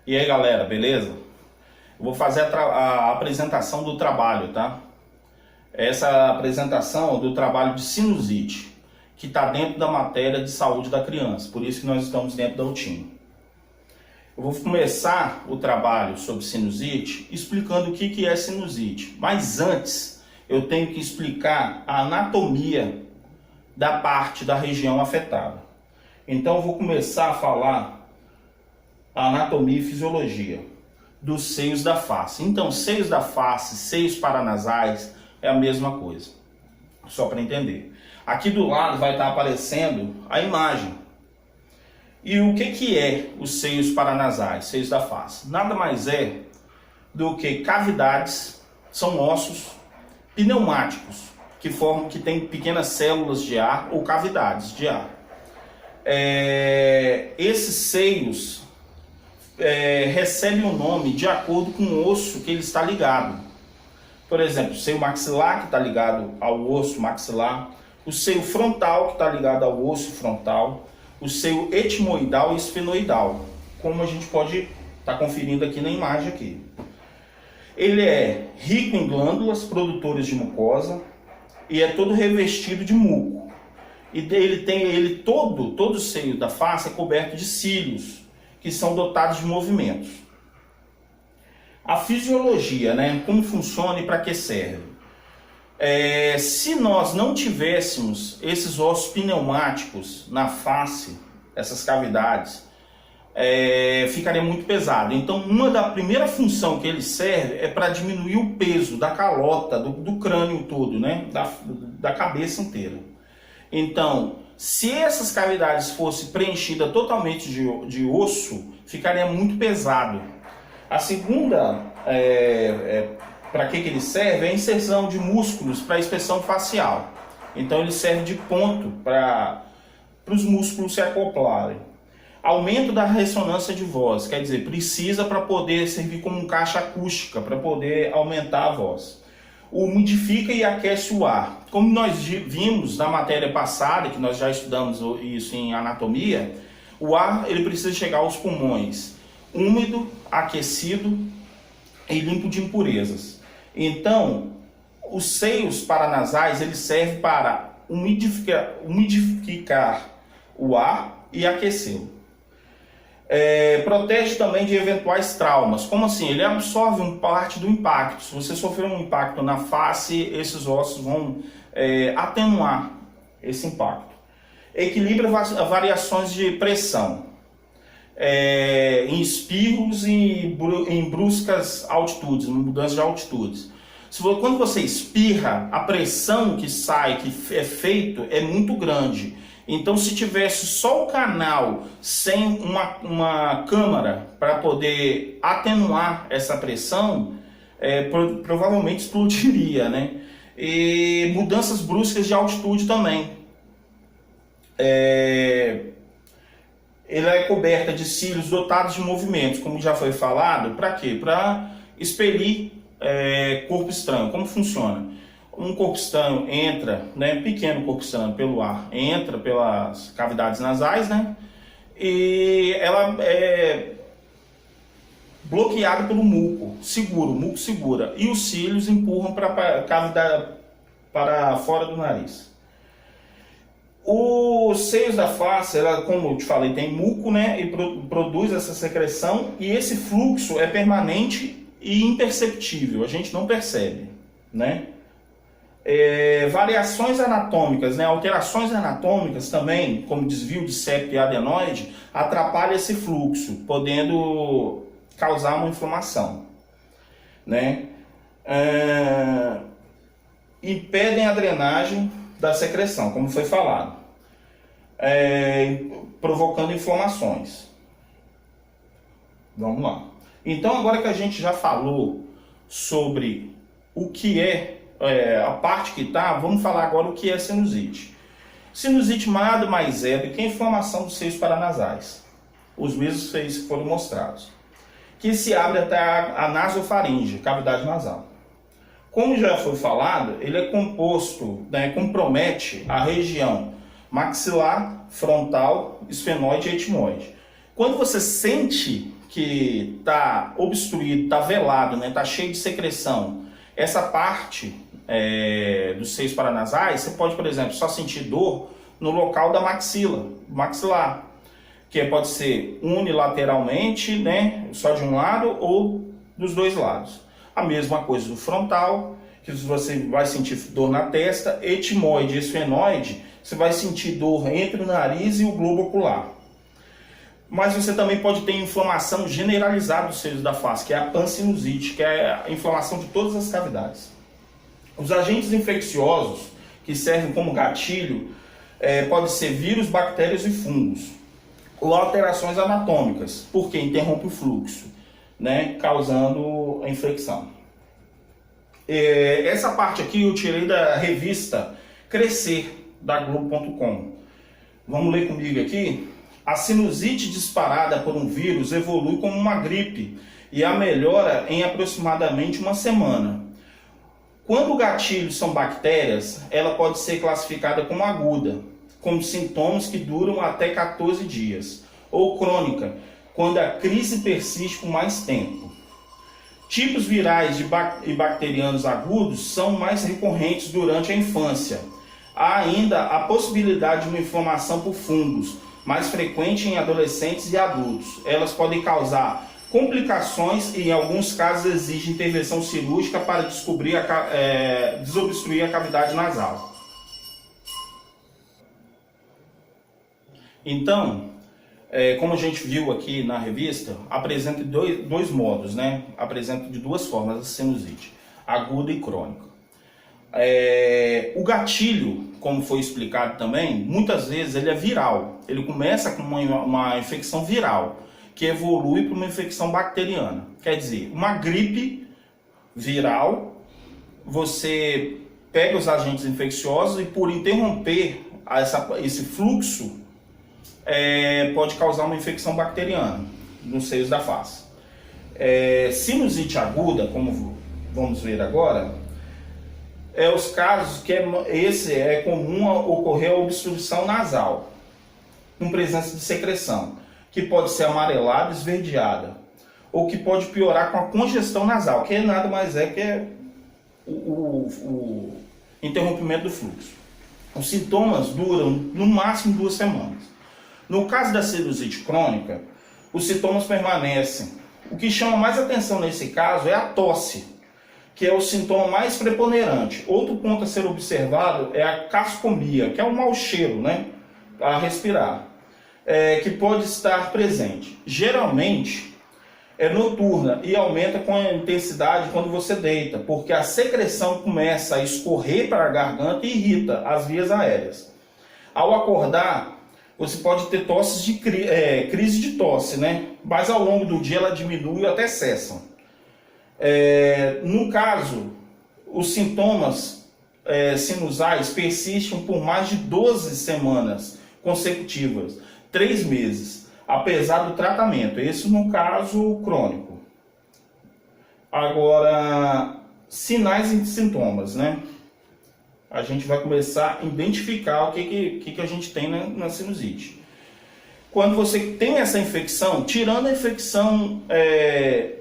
E aí, galera, beleza? Eu vou fazer a apresentação do trabalho, tá? Essa apresentação é do trabalho de sinusite, que está dentro da matéria de saúde da criança, por isso que nós estamos dentro da UTIM. Eu vou começar o trabalho sobre sinusite explicando o que é sinusite, mas antes eu tenho que explicar a anatomia da parte da região afetada. Então eu vou começar a falar a anatomia e fisiologia dos seios da face. Então, seios da face, seios paranasais é a mesma coisa, só para entender. Aqui do lado vai estar aparecendo a imagem. E o que é os seios paranasais, seios da face? Nada mais é do que cavidades, são ossos pneumáticos que têm pequenas células de ar ou cavidades de ar. Esses seios recebem o nome de acordo com o osso que ele está ligado. Por exemplo, o seio maxilar, que está ligado ao osso maxilar, o seio frontal, que está ligado ao osso frontal, o seio etimoidal e esfenoidal, como a gente pode estar conferindo aqui na imagem aqui. Ele é rico em glândulas produtoras de mucosa e é todo revestido de muco. E todo o seio da face é coberto de cílios, que são dotados de movimentos. A fisiologia, né? Como funciona e para que serve? Se nós não tivéssemos esses ossos pneumáticos na face, essas cavidades, ficaria muito pesado. Então, uma da primeira função que ele serve é para diminuir o peso da calota, do crânio todo, né? Da cabeça inteira. Então, se essas cavidades fossem preenchidas totalmente de osso, ficaria muito pesado. A segunda, para que ele serve, é a inserção de músculos para a expressão facial. Então ele serve de ponto para os músculos se acoplarem. Aumento da ressonância de voz, quer dizer, precisa para poder servir como caixa acústica, para poder aumentar a voz. Umidifica e aquece o ar. Como nós vimos na matéria passada, que nós já estudamos isso em anatomia, o ar ele precisa chegar aos pulmões úmido, aquecido e limpo de impurezas. Então, os seios paranasais eles servem para umidificar o ar e aquecê-lo. Protege também de eventuais traumas. Como assim? Ele absorve parte do impacto. Se você sofrer um impacto na face, esses ossos vão atenuar esse impacto. Equilibra variações de pressão em espirros e em bruscas altitudes, mudanças de altitudes. Quando você espirra, a pressão que sai, que é feito, é muito grande. Então, se tivesse só o canal sem uma câmara para poder atenuar essa pressão, provavelmente explodiria, né? E mudanças bruscas de altitude também. Ela é coberta de cílios dotados de movimentos, como já foi falado. Para quê? Para expelir corpo estranho. Como funciona? Um corpo estranho entra, né, pequeno corpo estranho pelo ar, entra pelas cavidades nasais, né, e ela é bloqueada pelo muco, o muco segura, e os cílios empurram para a cavidade, para fora do nariz. Os seios da face, ela, como eu te falei, tem muco, né, e produz essa secreção, e esse fluxo é permanente e imperceptível, a gente não percebe, né. Variações anatômicas, né, alterações anatômicas também, como desvio de septo e adenoide, atrapalham esse fluxo, podendo causar uma inflamação, né? Impedem a drenagem da secreção, como foi falado, provocando inflamações. Vamos lá. Então, agora que a gente já falou sobre o que a parte que está, vamos falar agora o que é sinusite. Sinusite nada mais é do que a inflamação dos seios paranasais, os mesmos seios que foram mostrados, que se abre até a nasofaringe, cavidade nasal. Como já foi falado, ele é composto, né, compromete a região maxilar, frontal, esfenoide e etimoide. Quando você sente que está obstruído, está velado, né, está cheio de secreção, essa parte dos seios paranasais, você pode, por exemplo, só sentir dor no local da maxilar, que pode ser unilateralmente, né, só de um lado ou dos dois lados. A mesma coisa do frontal, que você vai sentir dor na testa, etimoide e esfenoide, você vai sentir dor entre o nariz e o globo ocular. Mas você também pode ter inflamação generalizada dos seios da face, que é a pansinusite, que é a inflamação de todas as cavidades. Os agentes infecciosos que servem como gatilho podem ser vírus, bactérias e fungos, ou alterações anatômicas, porque interrompe o fluxo, né, causando a infecção. Essa parte aqui eu tirei da revista Crescer, da Globo.com. Vamos ler comigo aqui? A sinusite disparada por um vírus evolui como uma gripe e a melhora em aproximadamente uma semana. Quando o gatilho são bactérias, ela pode ser classificada como aguda, com sintomas que duram até 14 dias, ou crônica, quando a crise persiste por mais tempo. Tipos virais e bacterianos agudos são mais recorrentes durante a infância. Há ainda a possibilidade de uma inflamação por fungos, mais frequente em adolescentes e adultos. Elas podem causar complicações e, em alguns casos, exigem intervenção cirúrgica para desobstruir a cavidade nasal. Então, como a gente viu aqui na revista, apresenta dois modos, né? Apresenta de duas formas a sinusite, aguda e crônica. O gatilho, como foi explicado também, muitas vezes ele é viral. Ele começa com uma infecção viral, que evolui para uma infecção bacteriana. Quer dizer, uma gripe viral, você pega os agentes infecciosos e, por interromper esse fluxo, pode causar uma infecção bacteriana nos seios da face. Sinusite aguda, como vamos ver agora, os casos que esse é comum ocorrer a obstrução nasal, com presença de secreção, que pode ser amarelada, esverdeada, ou que pode piorar com a congestão nasal, que nada mais é que o interrompimento do fluxo. Os sintomas duram no máximo 2 semanas. No caso da sinusite crônica, os sintomas permanecem. O que chama mais atenção nesse caso é a tosse, que é o sintoma mais preponderante. Outro ponto a ser observado é a cascomia, que é um mau cheiro, né, a respirar, que pode estar presente. Geralmente é noturna e aumenta com a intensidade quando você deita, porque a secreção começa a escorrer para a garganta e irrita as vias aéreas. Ao acordar, você pode ter crise de tosse, né? Mas ao longo do dia ela diminui ou até cessa. No caso, os sintomas sinusais persistem por mais de 12 semanas consecutivas, 3 meses, apesar do tratamento. Isso no caso crônico. Agora, sinais e sintomas, né? A gente vai começar a identificar o que a gente tem na sinusite. Quando você tem essa infecção, tirando a infecção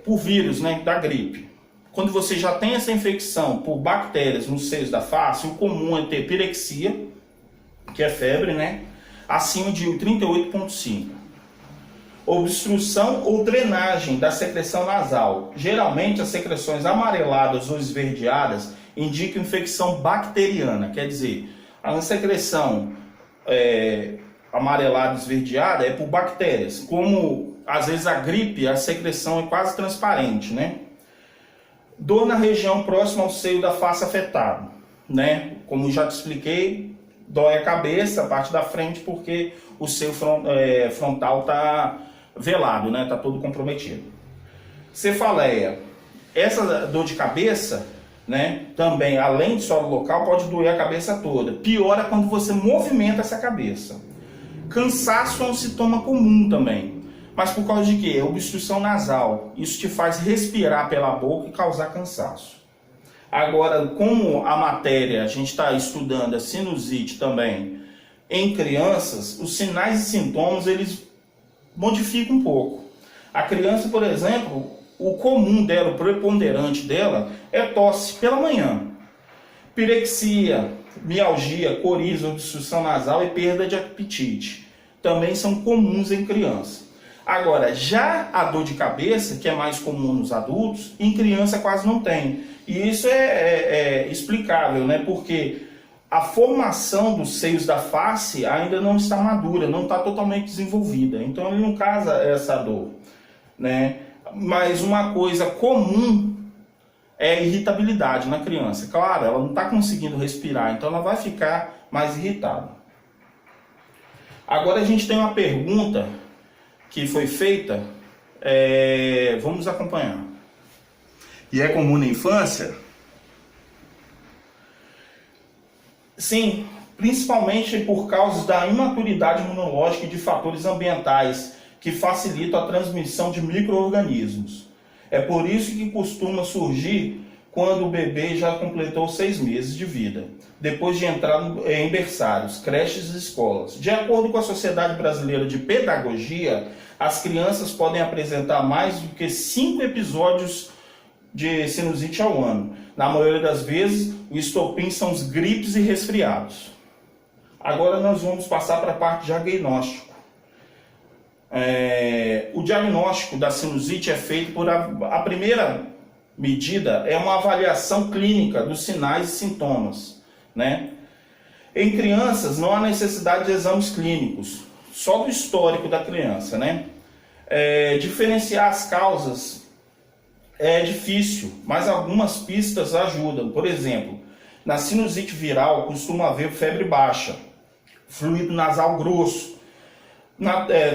por vírus, né, da gripe, quando você já tem essa infecção por bactérias nos seios da face, o comum é ter pirexia, que é febre, né, acima de 38,5. Obstrução ou drenagem da secreção nasal. Geralmente as secreções amareladas ou esverdeadas indicam infecção bacteriana, quer dizer, a secreção amarelada esverdeada é por bactérias. Como às vezes a gripe, a secreção é quase transparente, né? Dor na região próxima ao seio da face afetado, né? Como já te expliquei, dói a cabeça, a parte da frente, porque o seio frontal está velado, né? Está todo comprometido. Cefaleia. Essa dor de cabeça, né, também, além de só local, pode doer a cabeça toda. Piora quando você movimenta essa cabeça. Cansaço é um sintoma comum também. Mas por causa de quê? Obstrução nasal. Isso te faz respirar pela boca e causar cansaço. Agora, como a matéria, a gente está estudando a sinusite também em crianças, os sinais e sintomas, eles modificam um pouco. A criança, por exemplo, o comum dela, o preponderante dela é tosse pela manhã. Pirexia, mialgia, coriza, obstrução nasal e perda de apetite também são comuns em criança. Agora, já a dor de cabeça, que é mais comum nos adultos, em criança quase não tem. E isso é explicável, né? Porque a formação dos seios da face ainda não está madura, não está totalmente desenvolvida. Então ele não causa essa dor, né? Mas uma coisa comum é a irritabilidade na criança. Claro, ela não está conseguindo respirar, então ela vai ficar mais irritada. Agora a gente tem uma pergunta que foi feita, vamos acompanhar. E é comum na infância? Sim, principalmente por causa da imaturidade imunológica e de fatores ambientais que facilitam a transmissão de micro-organismos. É por isso que costuma surgir quando o bebê já completou 6 meses de vida, depois de entrar em berçários, creches e escolas. De acordo com a Sociedade Brasileira de Pedagogia, as crianças podem apresentar mais do que 5 episódios de sinusite ao ano. Na maioria das vezes, o estopim são os gripes e resfriados. Agora nós vamos passar para a parte de diagnóstico. O diagnóstico da sinusite é feito por a primeira medida é uma avaliação clínica dos sinais e sintomas, né? Em crianças não há necessidade de exames clínicos, só do histórico da criança, né? Diferenciar as causas é difícil, mas algumas pistas ajudam. Por exemplo, na sinusite viral costuma haver febre baixa, fluido nasal grosso,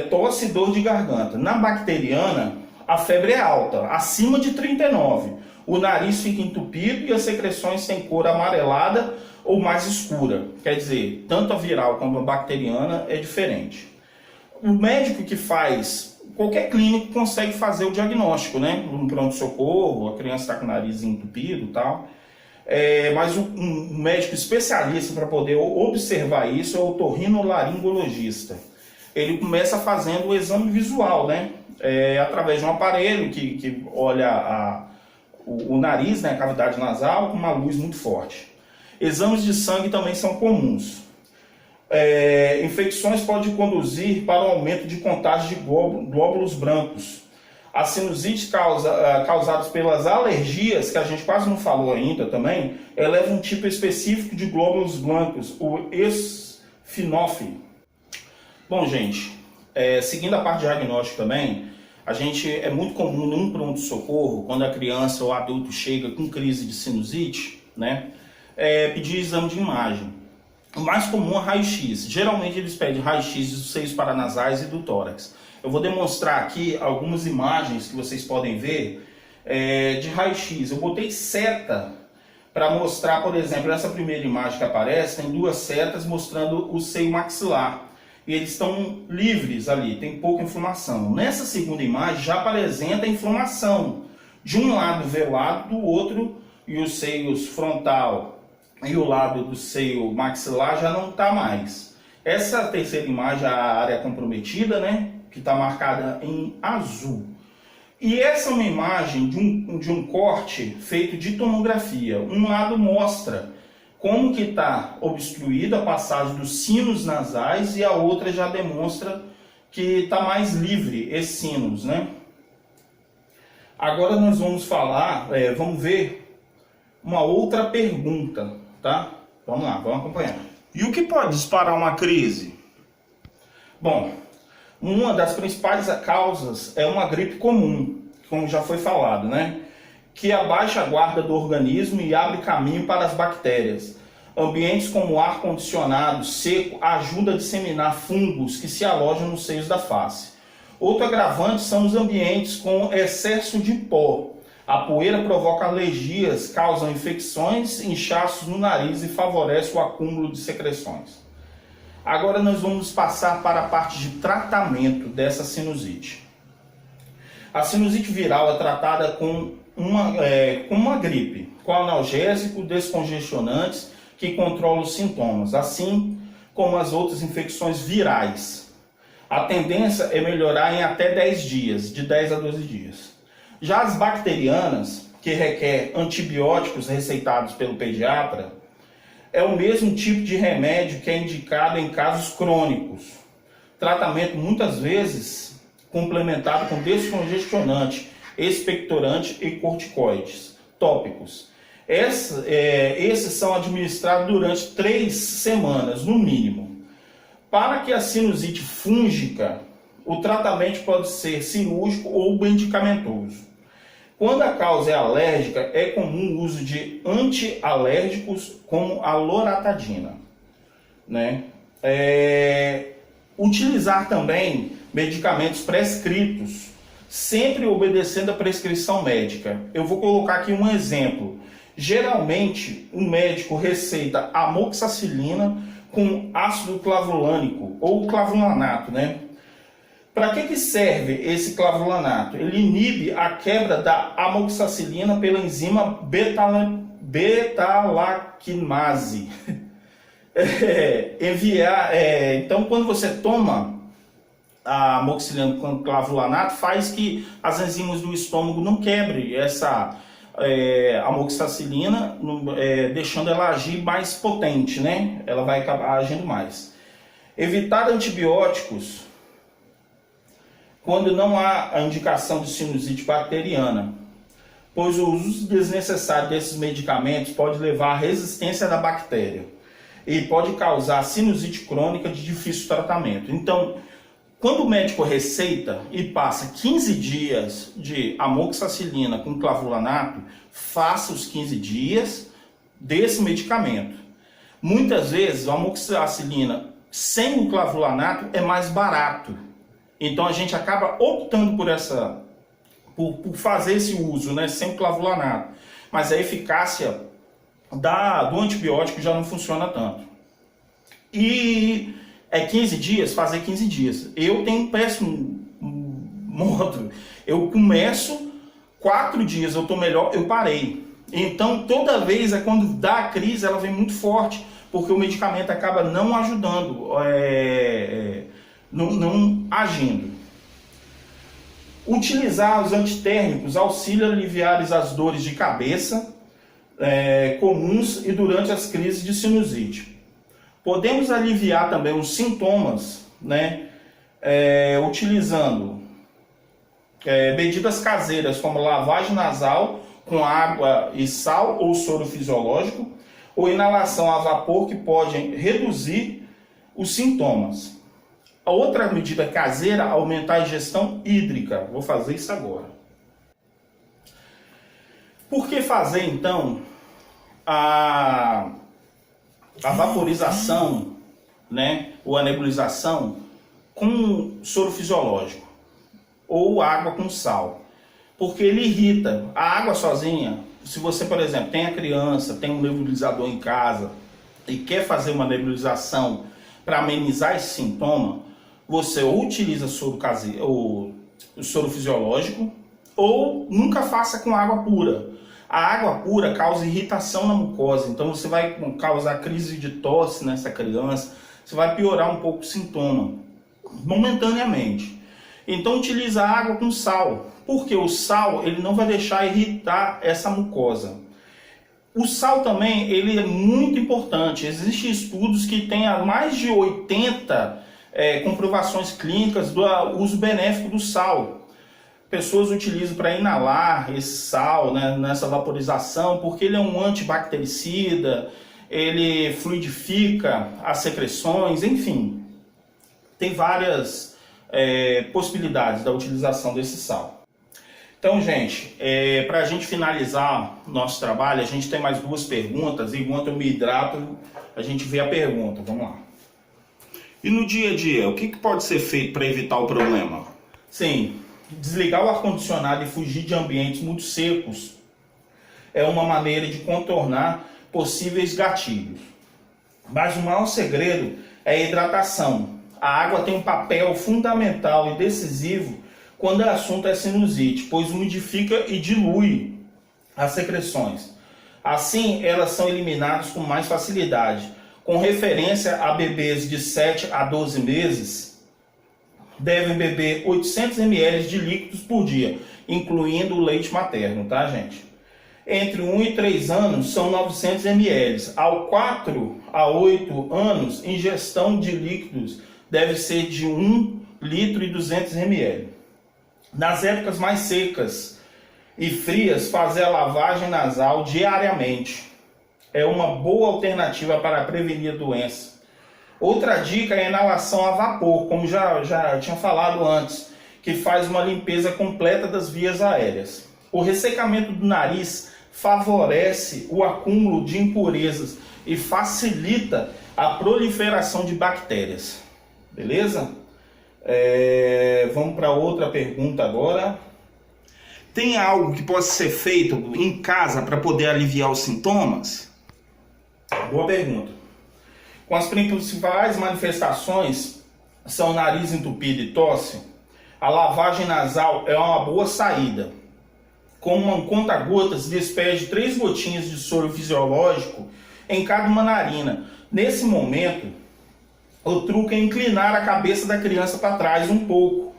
tosse e dor de garganta. Na bacteriana, a febre é alta, acima de 39. O nariz fica entupido e as secreções têm cor amarelada ou mais escura. Quer dizer, tanto a viral como a bacteriana é diferente. O médico que faz, qualquer clínico consegue fazer o diagnóstico, né? No pronto-socorro, a criança está com o nariz entupido e tal. Mas um médico especialista para poder observar isso é o otorrinolaringologista. Ele começa fazendo o exame visual, né? Através de um aparelho que olha o nariz, né, a cavidade nasal, com uma luz muito forte. Exames de sangue também são comuns. Infecções podem conduzir para o aumento de contagem de glóbulos brancos. As sinusites causadas pelas alergias, que a gente quase não falou ainda também, leva um tipo específico de glóbulos brancos, o eosinófilo. Bom, gente, seguindo a parte de diagnóstico também, é muito comum num pronto-socorro, quando a criança ou adulto chega com crise de sinusite, né, pedir exame de imagem. O mais comum é raio-x. Geralmente eles pedem raio-x dos seios paranasais e do tórax. Eu vou demonstrar aqui algumas imagens que vocês podem ver de raio-x. Eu botei seta para mostrar, por exemplo, essa primeira imagem que aparece, tem 2 setas mostrando o seio maxilar. E eles estão livres ali, tem pouca inflamação. Nessa segunda imagem já apresenta a inflamação. De um lado velado, do outro, e os seios frontal e o lado do seio maxilar já não está mais. Essa terceira imagem é a área comprometida, né, que está marcada em azul. E essa é uma imagem de um corte feito de tomografia. Um lado mostra como que está obstruída a passagem dos sinos nasais e a outra já demonstra que está mais livre esses sinos, né? Agora nós vamos falar, vamos ver uma outra pergunta, tá? Vamos lá, vamos acompanhar. E o que pode disparar uma crise? Bom, uma das principais causas é uma gripe comum, como já foi falado, né? Que abaixa a guarda do organismo e abre caminho para as bactérias. Ambientes como ar condicionado, seco, ajudam a disseminar fungos que se alojam nos seios da face. Outro agravante são os ambientes com excesso de pó. A poeira provoca alergias, causa infecções, inchaços no nariz e favorece o acúmulo de secreções. Agora nós vamos passar para a parte de tratamento dessa sinusite. A sinusite viral é tratada com uma gripe, com analgésico, descongestionantes que controlam os sintomas, assim como as outras infecções virais. A tendência é melhorar em até 10 dias, de 10 a 12 dias. Já as bacterianas, que requer antibióticos receitados pelo pediatra, é o mesmo tipo de remédio que é indicado em casos crônicos. Tratamento muitas vezes complementado com descongestionante, expectorante e corticoides tópicos. Esses são administrados durante 3 semanas, no mínimo. Para que a sinusite fúngica, o tratamento pode ser cirúrgico ou medicamentoso. Quando a causa é alérgica, é comum o uso de antialérgicos como a loratadina, né? Utilizar também medicamentos prescritos, sempre obedecendo a prescrição médica. Eu vou colocar aqui um exemplo. Geralmente, o médico receita amoxicilina com ácido clavulânico ou clavulanato, né? Para que serve esse clavulanato? Ele inibe a quebra da amoxicilina pela enzima beta-lactamase. Então, quando você toma a amoxicilina com clavulanato, faz que as enzimas do estômago não quebrem essa amoxicilina, deixando ela agir mais potente, né? Ela vai acabar agindo mais. Evitar antibióticos quando não há a indicação de sinusite bacteriana, pois o uso desnecessário desses medicamentos pode levar à resistência da bactéria e pode causar sinusite crônica de difícil tratamento. Então, quando o médico receita e passa 15 dias de amoxicilina com clavulanato, faça os 15 dias desse medicamento. Muitas vezes a amoxicilina sem o clavulanato é mais barato. Então a gente acaba optando por fazer esse uso, né, sem o clavulanato. Mas a eficácia do antibiótico já não funciona tanto. E 15 dias, fazer 15 dias. Eu tenho um péssimo modo. Eu começo, 4 dias eu estou melhor, eu parei. Então toda vez quando dá a crise, ela vem muito forte, porque o medicamento acaba não ajudando, não agindo. Utilizar os antitérmicos auxilia a aliviar as dores de cabeça comuns e durante as crises de sinusite. Podemos aliviar também os sintomas, né, utilizando medidas caseiras como lavagem nasal com água e sal ou soro fisiológico, ou inalação a vapor, que podem reduzir os sintomas. A outra medida caseira é aumentar a ingestão hídrica. Vou fazer isso agora. Por que fazer, então, a vaporização, né, ou a nebulização com soro fisiológico ou água com sal? Porque ele irrita. A água sozinha, se você, por exemplo, tem a criança, tem um nebulizador em casa e quer fazer uma nebulização para amenizar esse sintoma, você ou utiliza soro caseiro, ou soro fisiológico, ou nunca faça com água pura. A água pura causa irritação na mucosa, então você vai causar crise de tosse nessa criança, você vai piorar um pouco o sintoma, momentaneamente. Então utiliza água com sal, porque o sal ele não vai deixar irritar essa mucosa. O sal também ele é muito importante, existem estudos que têm mais de 80 comprovações clínicas do uso benéfico do sal. Pessoas utilizam para inalar esse sal, né, nessa vaporização, porque ele é um antibactericida, ele fluidifica as secreções, enfim. Tem várias possibilidades da utilização desse sal. Então, gente, para a gente finalizar nosso trabalho, a gente tem mais 2 perguntas. Enquanto eu me hidrato, a gente vê a pergunta. Vamos lá. E no dia a dia, o que pode ser feito para evitar o problema? Sim, desligar o ar-condicionado e fugir de ambientes muito secos é uma maneira de contornar possíveis gatilhos. Mas o maior segredo é a hidratação. A água tem um papel fundamental e decisivo quando o assunto é sinusite, pois umidifica e dilui as secreções. Assim, elas são eliminadas com mais facilidade. Com referência a bebês de 7 a 12 meses, devem beber 800 ml de líquidos por dia, incluindo o leite materno, tá, gente? Entre 1 e 3 anos são 900 ml. Ao 4 a 8 anos, ingestão de líquidos deve ser de 1 litro e 200 ml. Nas épocas mais secas e frias, fazer a lavagem nasal diariamente é uma boa alternativa para prevenir a doença. Outra dica é a inalação a vapor, como já tinha falado antes, que faz uma limpeza completa das vias aéreas. O ressecamento do nariz favorece o acúmulo de impurezas e facilita a proliferação de bactérias. Beleza? Vamos para outra pergunta agora. Tem algo que possa ser feito em casa para poder aliviar os sintomas? Boa pergunta. Com as principais manifestações são nariz entupido e tosse, a lavagem nasal é uma boa saída. Com um conta-gotas, despeje 3 gotinhas de soro fisiológico em cada uma narina. Nesse momento, o truque é inclinar a cabeça da criança para trás um pouco,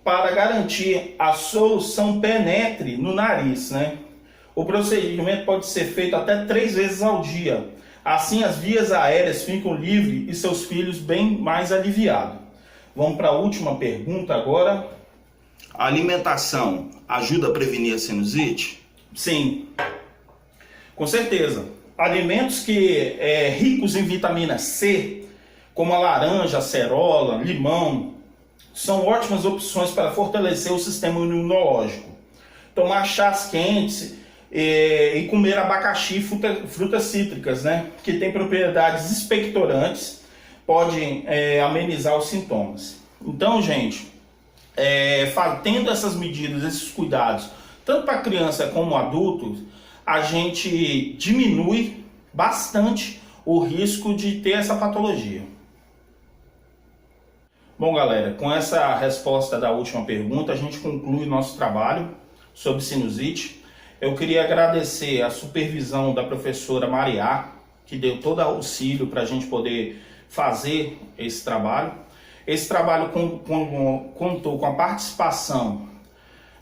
para garantir a solução penetre no nariz, né? O procedimento pode ser feito até 3 vezes ao dia. Assim as vias aéreas ficam livres e seus filhos bem mais aliviados. Vamos para a última pergunta agora. A alimentação ajuda a prevenir a sinusite? Sim, com certeza. Alimentos que ricos em vitamina C, como a laranja, acerola, limão, são ótimas opções para fortalecer o sistema imunológico. Tomar chás quentes e comer abacaxi, frutas cítricas, né, que tem propriedades expectorantes, podem amenizar os sintomas. Então, gente, tendo essas medidas, esses cuidados, tanto para criança como adultos, a gente diminui bastante o risco de ter essa patologia. Bom, galera, com essa resposta da última pergunta, a gente conclui nosso trabalho sobre sinusite. Eu queria agradecer a supervisão da professora Mariá, que deu todo auxílio para a gente poder fazer esse trabalho. Esse trabalho contou com a participação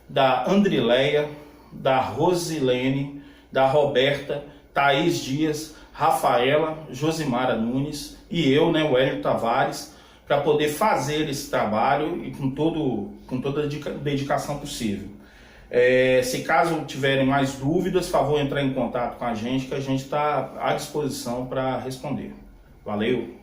da Andrileia, da Rosilene, da Roberta, Thaís Dias, Rafaela, Josimara Nunes e eu, né, o Hélio Tavares, para poder fazer esse trabalho e com toda a dedicação possível. Se caso tiverem mais dúvidas, favor entrar em contato com a gente, que a gente está à disposição para responder. Valeu!